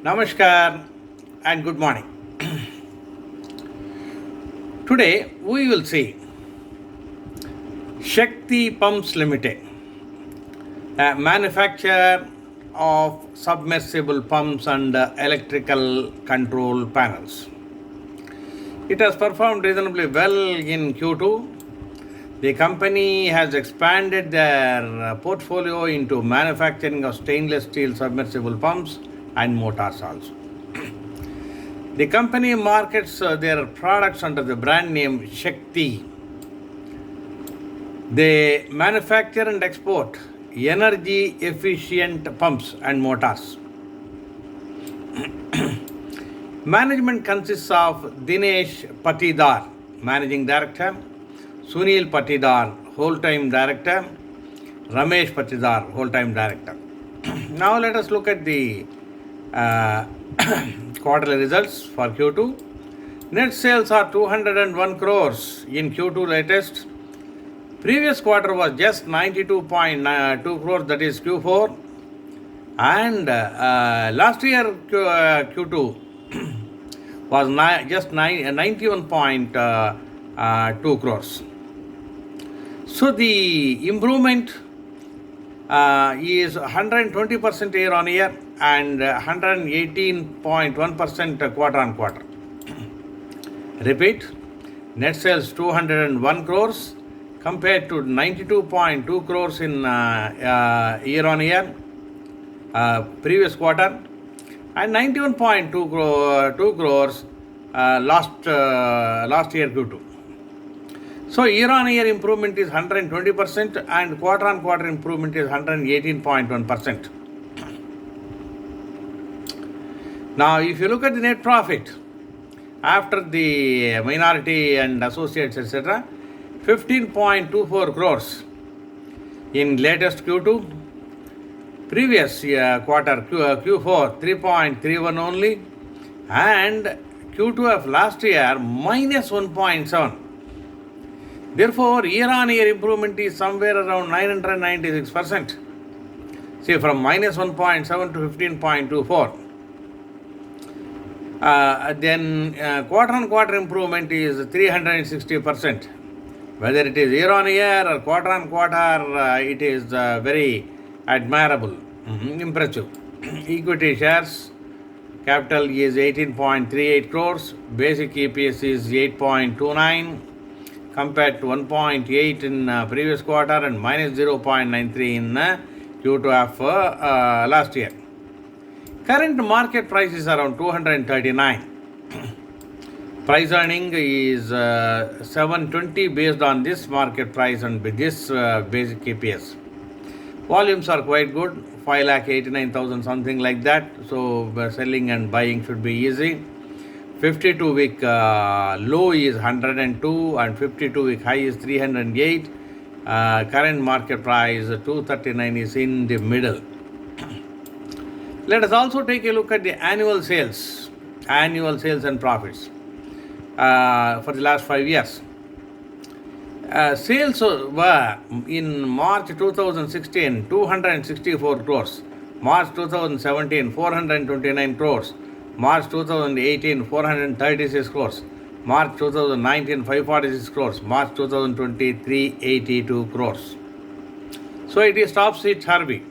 Namaskar and good morning. Today we will see Shakti Pumps Limited, a manufacturer of submersible pumps and electrical control panels. It has performed reasonably well in Q2. The company has expanded their portfolio into manufacturing of stainless steel submersible pumps and motors also. The company markets their products under the brand name Shakti. They manufacture and export energy efficient pumps and motors. Management consists of Dinesh Patidar, Managing Director, Sunil Patidar, Whole-Time Director, Ramesh Patidar, Whole-Time Director. Now let us look at the quarterly results for Q2. Net sales are 201 crores in Q2 latest. Previous quarter was just 92.2 crores, that is Q4. And last year Q2 was just 91.2 crores. So the improvement is 120% year on year and 118.1% quarter on quarter. Repeat, net sales 201 crores compared to 92.2 crores in year on year previous quarter and 91.2 crores last year Q2. So year on year improvement is 120% and quarter on quarter improvement is 118.1%. Now if you look at the net profit after the minority and associates etc., 15.24 crores in latest Q2. Previous quarter Q4 3.31 only, and Q2 of last year minus 1.7. Therefore, year-on-year improvement is somewhere around 996%. See, from minus 1.7 to 15.24. Then quarter-on-quarter improvement is 360%. Whether it is year-on-year or quarter-on-quarter, it is very admirable, impressive. Equity shares capital is 18.38 crores. Basic EPS is 8.29. compared to 1.8 in previous quarter and minus 0.93 in Q2 of last year. Current market price is around 239. Price earning is 720 based on this market price and this basic EPS. Volumes are quite good, 5,89,000 something like that. So selling and buying should be easy. 52-week low is 102 and 52-week high is 308. Current market price 239 is in the middle. Let us also take a look at the annual sales and profits for the last 5 years. Sales were in March 2016 264 crores, March 2017 429 crores, March 2018 436 crores, March 2019 546 crores, March 2020 382 crores. So it is topsy-turvy.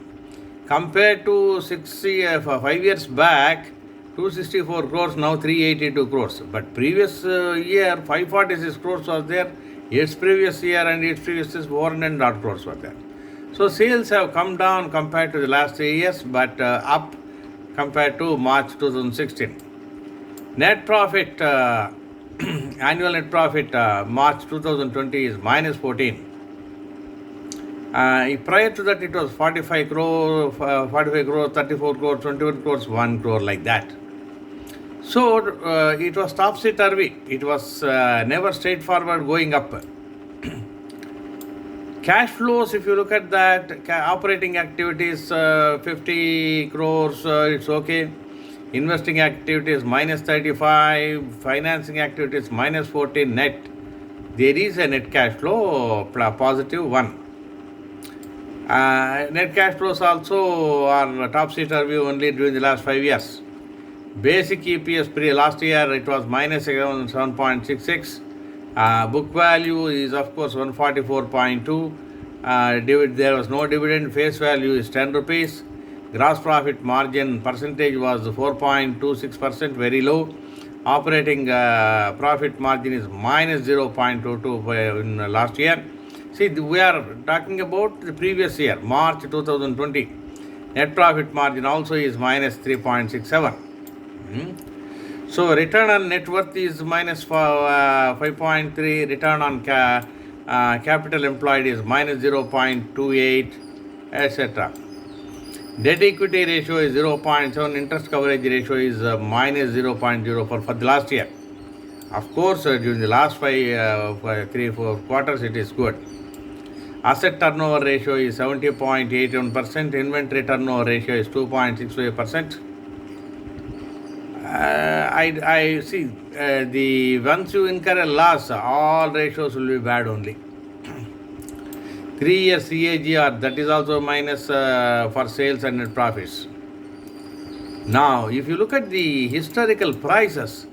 Compared to 5 years back, 264 crores, now 382 crores. But previous year 546 crores was there. Its previous year and its previous is 400 crores were there. So sales have come down compared to the last 3 years, but up compared to March 2016. Net profit, annual net profit, March 2020 is minus 14. Prior to that, it was 45 crore, 34 crore, 21 crores, 1 crore like that. So it was topsy-turvy. It was never straightforward going up. Cash flows, if you look at that, operating activities 50 crores, it's okay. Investing activities minus 35, financing activities minus 14 net. There is a net cash flow positive 1. Net cash flows also are topsy-turvy only during the last 5 years. Basic EPS last year it was minus 7.66. Book value is of course 144.2. There was no dividend. Face value is 10 rupees. Gross profit margin percentage was 4.26%, very low. Operating profit margin is minus 0.22 in last year. See, we are talking about the previous year, March 2020. Net profit margin also is minus 3.67. So return on net worth is minus 5.3. Return on capital employed is minus 0.28, etc. Debt equity ratio is 0.7. Interest coverage ratio is minus 0.04 for the last year. Of course, during the last 3-4 quarters, it is good. Asset turnover ratio is 70.81%. Inventory turnover ratio is 2.65%. I see once you incur a loss, all ratios will be bad only. 3-year CAGR, that is also minus for sales and net profits. Now, if you look at the historical prices,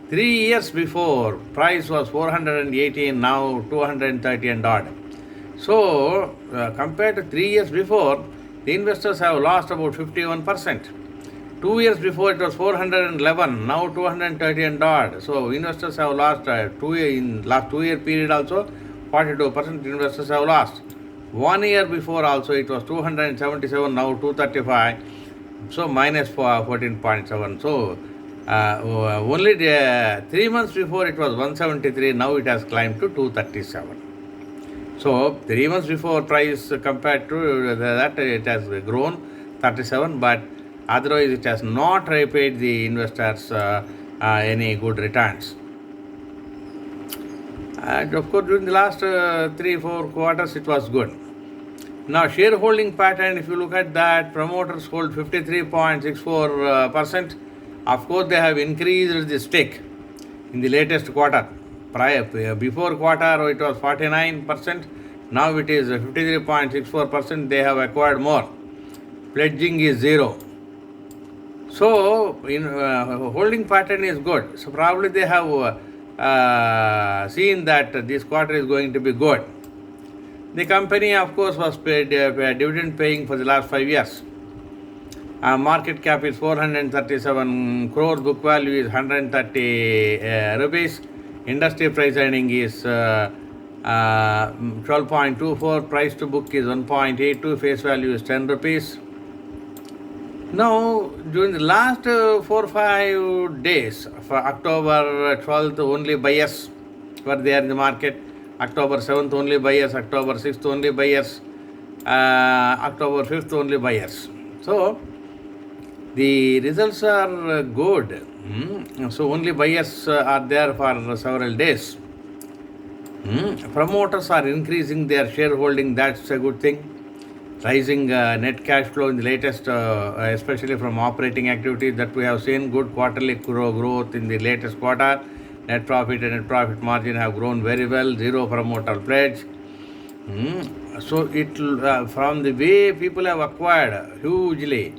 3 years before, price was 418, now 230 and odd. So, compared to 3 years before, the investors have lost about 51%. 2 years before it was 411, now 230 and odd. So, investors have lost in last 2 year period also, 42% investors have lost. 1 year before also it was 277, now 235, so minus 14.7. So, only 3 months before it was 173, now it has climbed to 237. So 3 months before price compared to that it has grown 37, but otherwise it has not repaid the investors any good returns. And of course during the last 3-4 quarters it was good. Now shareholding pattern, if you look at that, promoters hold 53.64%. Of course they have increased the stake in the latest quarter. Before quarter it was 49%, now it is 53.64%. They have acquired more. Pledging is 0. So holding pattern is good. So probably they have seen that this quarter is going to be good. The company of course was paid dividend paying for the last 5 years. Market cap is 437 crores, book value is 130 rupees. Industry price earning is 12.24, price to book is 1.82, face value is 10 rupees. Now, during the last 4-5 days, for October 12th, only buyers were there in the market. October 7th, only buyers. October 6th, only buyers. October 5th, only buyers. So, the results are good. So, only buyers are there for several days. Promoters are increasing their shareholding, that's a good thing. Rising net cash flow in the latest, especially from operating activities that we have seen, good quarterly growth in the latest quarter. Net profit and net profit margin have grown very well, 0 promoter pledge. So it from the way people have acquired hugely,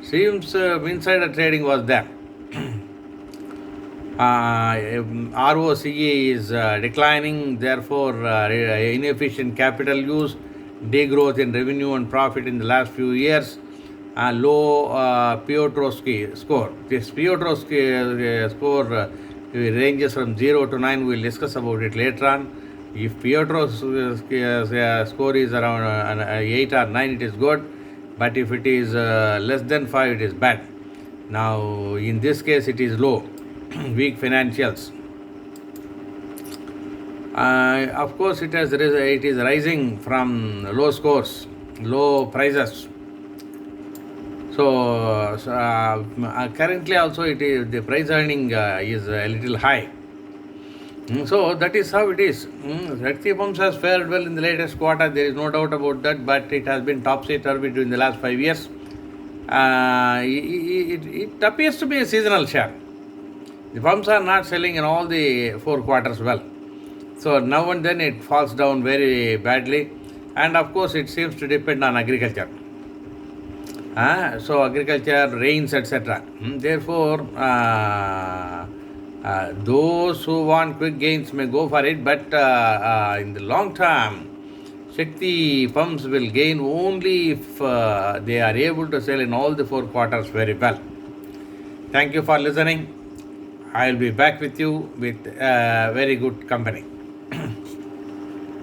seems insider trading was there. ROCE is declining, therefore inefficient capital use, degrowth in revenue and profit in the last few years, low Piotrowski score. This Piotrowski score ranges from 0 to 9. We will discuss about it later on. If Piotrowski score is around 8 or 9, it is good, but if it is less than 5, it is bad. Now, in this case, it is low. Weak financials. Of course, it is rising from low scores, low prices. So currently also the price earning is a little high. So that is how it is. Shakti Pumps has fared well in the latest quarter. There is no doubt about that, but it has been topsy-turvy during the last 5 years. It appears to be a seasonal share. The pumps are not selling in all the 4 quarters well. So now and then it falls down very badly, and of course it seems to depend on agriculture. So agriculture, rains, etc. Therefore, those who want quick gains may go for it, but in the long term, Shakti pumps will gain only if they are able to sell in all the 4 quarters very well. Thank you for listening. I will be back with you with very good company.